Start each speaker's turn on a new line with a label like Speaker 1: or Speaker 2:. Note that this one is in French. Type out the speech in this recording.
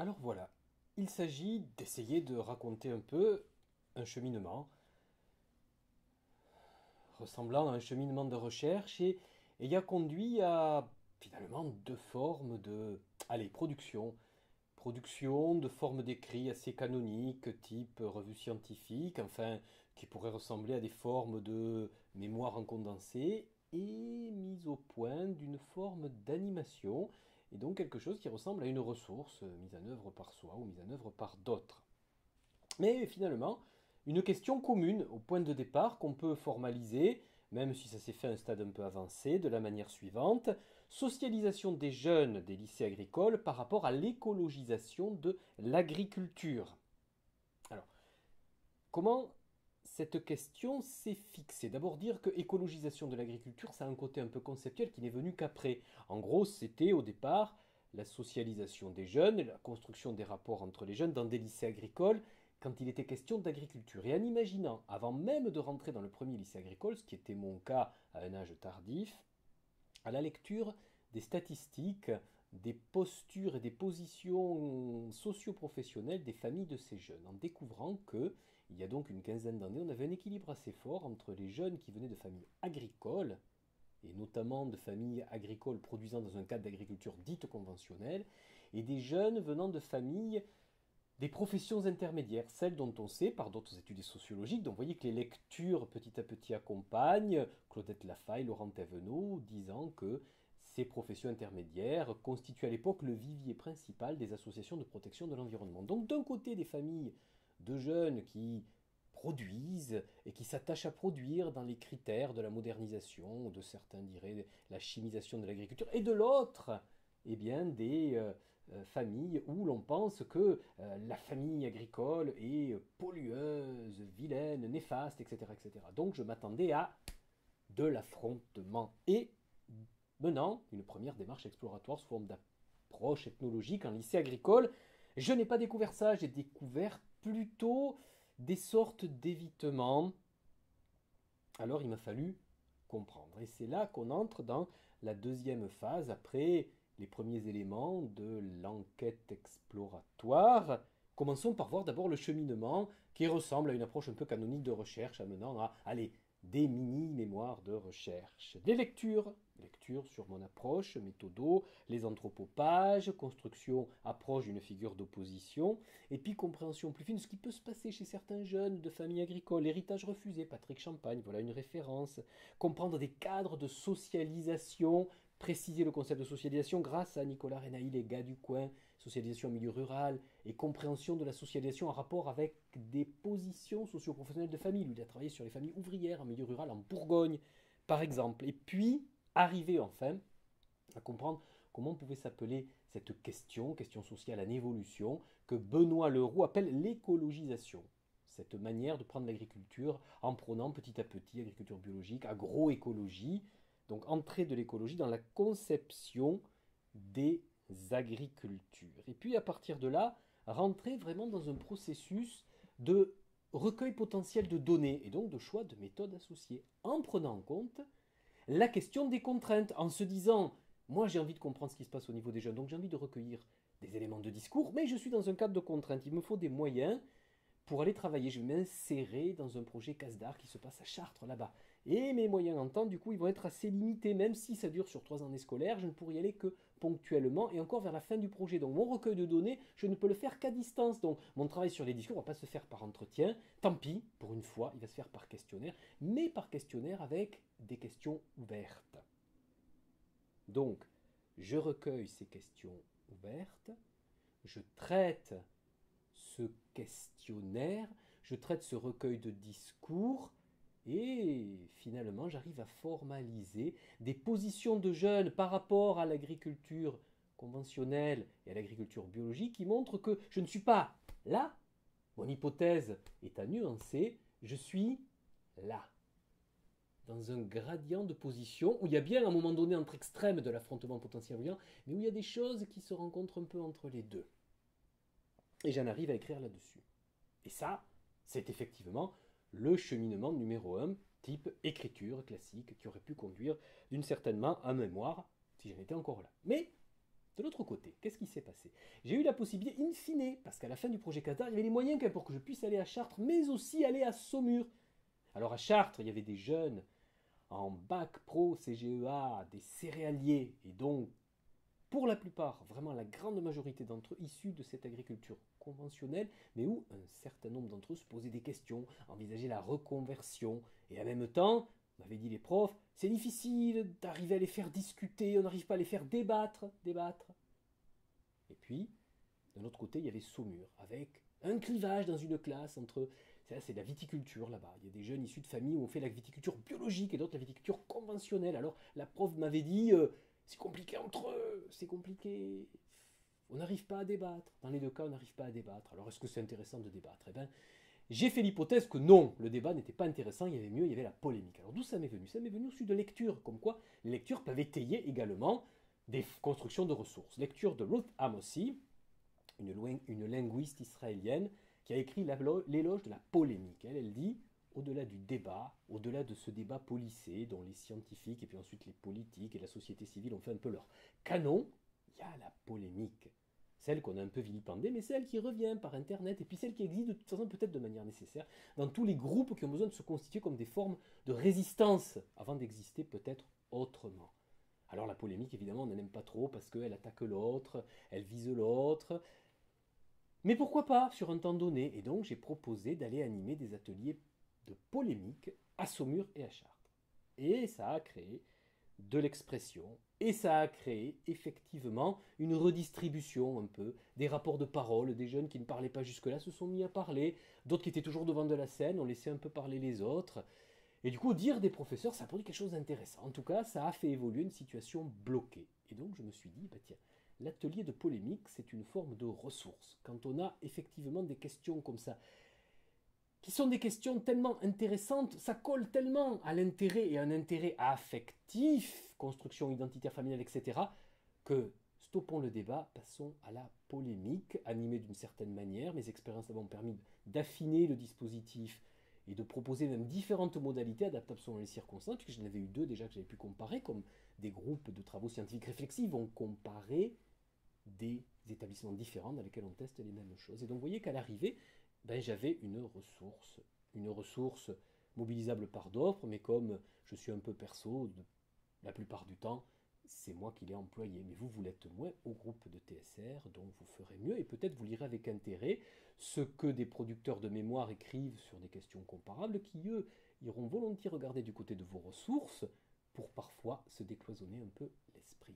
Speaker 1: Alors voilà, il s'agit d'essayer de raconter un peu un cheminement ressemblant à un cheminement de recherche et ayant conduit à finalement deux formes de, allez, production. Production de formes d'écrits assez canoniques, type revue scientifique, enfin, qui pourraient ressembler à des formes de mémoire en condensé, et mise au point d'une forme d'animation, et donc quelque chose qui ressemble à une ressource mise en œuvre par soi ou mise en œuvre par d'autres. Mais finalement, une question commune au point de départ qu'on peut formaliser, même si ça s'est fait à un stade un peu avancé, de la manière suivante: socialisation des jeunes des lycées agricoles par rapport à l'écologisation de l'agriculture. Alors, comment cette question s'est fixée? D'abord dire que écologisation de l'agriculture, ça a un côté un peu conceptuel qui n'est venu qu'après. En gros, c'était au départ la socialisation des jeunes, la construction des rapports entre les jeunes dans des lycées agricoles, quand il était question d'agriculture. Et en imaginant, avant même de rentrer dans le premier lycée agricole, ce qui était mon cas à un âge tardif, à la lecture des statistiques, des postures et des positions socio-professionnelles des familles de ces jeunes, en découvrant que, il y a donc une quinzaine d'années, on avait un équilibre assez fort entre les jeunes qui venaient de familles agricoles, et notamment de familles agricoles produisant dans un cadre d'agriculture dite conventionnelle, et des jeunes venant de familles des professions intermédiaires, celles dont on sait par d'autres études sociologiques, donc vous voyez que les lectures petit à petit accompagnent Claudette Lafaille, Laurent Thévenot, disant que ces professions intermédiaires constituent à l'époque le vivier principal des associations de protection de l'environnement. Donc d'un côté des familles de jeunes qui produisent et qui s'attachent à produire dans les critères de la modernisation, de certains diraient la chimisation de l'agriculture, et de l'autre, eh bien, des familles où l'on pense que la famille agricole est pollueuse, vilaine, néfaste, etc., etc. Donc je m'attendais à de l'affrontement et menant une première démarche exploratoire sous forme d'approche ethnologique en lycée agricole. Je n'ai pas découvert ça, j'ai découvert plutôt des sortes d'évitements. Alors il m'a fallu comprendre. Et c'est là qu'on entre dans la deuxième phase, après les premiers éléments de l'enquête exploratoire. Commençons par voir d'abord le cheminement qui ressemble à une approche un peu canonique de recherche amenant à, allez, des mini-mémoires de recherche. Des lectures sur mon approche, méthodo, les anthropopages, construction, approche d'une figure d'opposition, et puis compréhension plus fine de ce qui peut se passer chez certains jeunes de familles agricoles. Héritage refusé, Patrick Champagne, voilà une référence. Comprendre des cadres de socialisation, préciser le concept de socialisation grâce à Nicolas Renaï, les gars du coin, socialisation en milieu rural, et compréhension de la socialisation en rapport avec des positions socio-professionnelles de famille. Lui, il a travaillé sur les familles ouvrières en milieu rural en Bourgogne, par exemple. Et puis, arriver enfin à comprendre comment pouvait s'appeler cette question sociale en évolution, que Benoît Leroux appelle l'écologisation. Cette manière de prendre l'agriculture en prônant petit à petit agriculture biologique, agroécologie, donc entrée de l'écologie dans la conception des agricultures. Et puis à partir de là, rentrer vraiment dans un processus de recueil potentiel de données et donc de choix de méthodes associées, en prenant en compte la question des contraintes, en se disant, moi j'ai envie de comprendre ce qui se passe au niveau des jeunes, donc j'ai envie de recueillir des éléments de discours, mais je suis dans un cadre de contraintes, il me faut des moyens pour aller travailler. Je vais m'insérer dans un projet CASDAR qui se passe à Chartres, là-bas. Et mes moyens en temps, du coup, ils vont être assez limités, même si ça dure sur 3 années scolaires, je ne pourrai y aller que ponctuellement et encore vers la fin du projet. Donc mon recueil de données, je ne peux le faire qu'à distance. Donc mon travail sur les discours ne va pas se faire par entretien. Tant pis, pour une fois, il va se faire par questionnaire, mais par questionnaire avec des questions ouvertes. Donc, je recueille ces questions ouvertes, je traite ce questionnaire, je traite ce recueil de discours et finalement j'arrive à formaliser des positions de jeunes par rapport à l'agriculture conventionnelle et à l'agriculture biologique qui montrent que je ne suis pas là, mon hypothèse est à nuancer, je suis là, dans un gradient de position où il y a bien un moment donné entre extrêmes de l'affrontement potentiel, mais où il y a des choses qui se rencontrent un peu entre les deux. Et j'en arrive à écrire là-dessus. Et ça, c'est effectivement le cheminement numéro un, type écriture classique, qui aurait pu conduire d'une certaine main à mémoire, si j'en étais encore là. Mais De l'autre côté, qu'est-ce qui s'est passé? J'ai eu la possibilité, in fine, parce qu'à la fin du projet Qatar, il y avait les moyens quand même pour que je puisse aller à Chartres, mais aussi aller à Saumur. Alors à Chartres, il y avait des jeunes en bac pro CGEA, des céréaliers, et donc pour la plupart, vraiment la grande majorité d'entre eux, issus de cette agriculture conventionnelle, mais où un certain nombre d'entre eux se posaient des questions, envisageaient la reconversion, et en même temps, m'avaient dit les profs, c'est difficile d'arriver à les faire discuter, on n'arrive pas à les faire débattre. Et puis, d'un autre côté, il y avait Saumur, avec un clivage dans une classe entre... C'est de la viticulture là-bas. Il y a des jeunes issus de familles où on fait la viticulture biologique et d'autres la viticulture conventionnelle. Alors la prof m'avait dit, c'est compliqué entre eux, c'est compliqué. On n'arrive pas à débattre. Dans les deux cas, on n'arrive pas à débattre. Alors est-ce que c'est intéressant de débattre? Eh bien, j'ai fait l'hypothèse que non, le débat n'était pas intéressant, il y avait mieux, il y avait la polémique. Alors d'où ça m'est venu? Ça m'est venu aussi de lecture, comme quoi les lectures peuvent étayer également des constructions de ressources. Lecture de Ruth Amosi, une linguiste israélienne, qui a écrit l'éloge de la polémique. Elle dit, au-delà du débat, au-delà de ce débat policé dont les scientifiques et puis ensuite les politiques et la société civile ont fait un peu leur canon, il y a la polémique. Celle qu'on a un peu vilipendée, mais celle qui revient par Internet, et puis celle qui existe de toute façon peut-être de manière nécessaire dans tous les groupes qui ont besoin de se constituer comme des formes de résistance avant d'exister peut-être autrement. Alors la polémique, évidemment, on n'en aime pas trop parce qu'elle attaque l'autre, elle vise l'autre, mais pourquoi pas sur un temps donné? Et donc j'ai proposé d'aller animer des ateliers de polémique à Saumur et à Chartres. Et ça a créé de l'expression, et ça a créé effectivement une redistribution un peu, des rapports de parole, des jeunes qui ne parlaient pas jusque-là se sont mis à parler, d'autres qui étaient toujours devant de la scène, ont laissé un peu parler les autres. Et du coup, dire des professeurs, ça a produit quelque chose d'intéressant. En tout cas, ça a fait évoluer une situation bloquée. Et donc je me suis dit, bah tiens, l'atelier de polémique, c'est une forme de ressource. Quand on a effectivement des questions comme ça, qui sont des questions tellement intéressantes, ça colle tellement à l'intérêt et à un intérêt affectif, construction identitaire familiale, etc., que stoppons le débat, passons à la polémique, animée d'une certaine manière. Mes expériences m'ont permis d'affiner le dispositif et de proposer même différentes modalités adaptables selon les circonstances, puisque j'en avais eu deux déjà que j'avais pu comparer, comme des groupes de travaux scientifiques réflexifs vont comparer des établissements différents dans lesquels on teste les mêmes choses. Et donc vous voyez qu'à l'arrivée, j'avais une ressource mobilisable par d'autres, mais comme je suis un peu perso, la plupart du temps, c'est moi qui l'ai employé. Mais vous l'êtes moins au groupe de TSR, donc vous ferez mieux, et peut-être vous lirez avec intérêt ce que des producteurs de mémoire écrivent sur des questions comparables, qui eux iront volontiers regarder du côté de vos ressources pour parfois se décloisonner un peu l'esprit.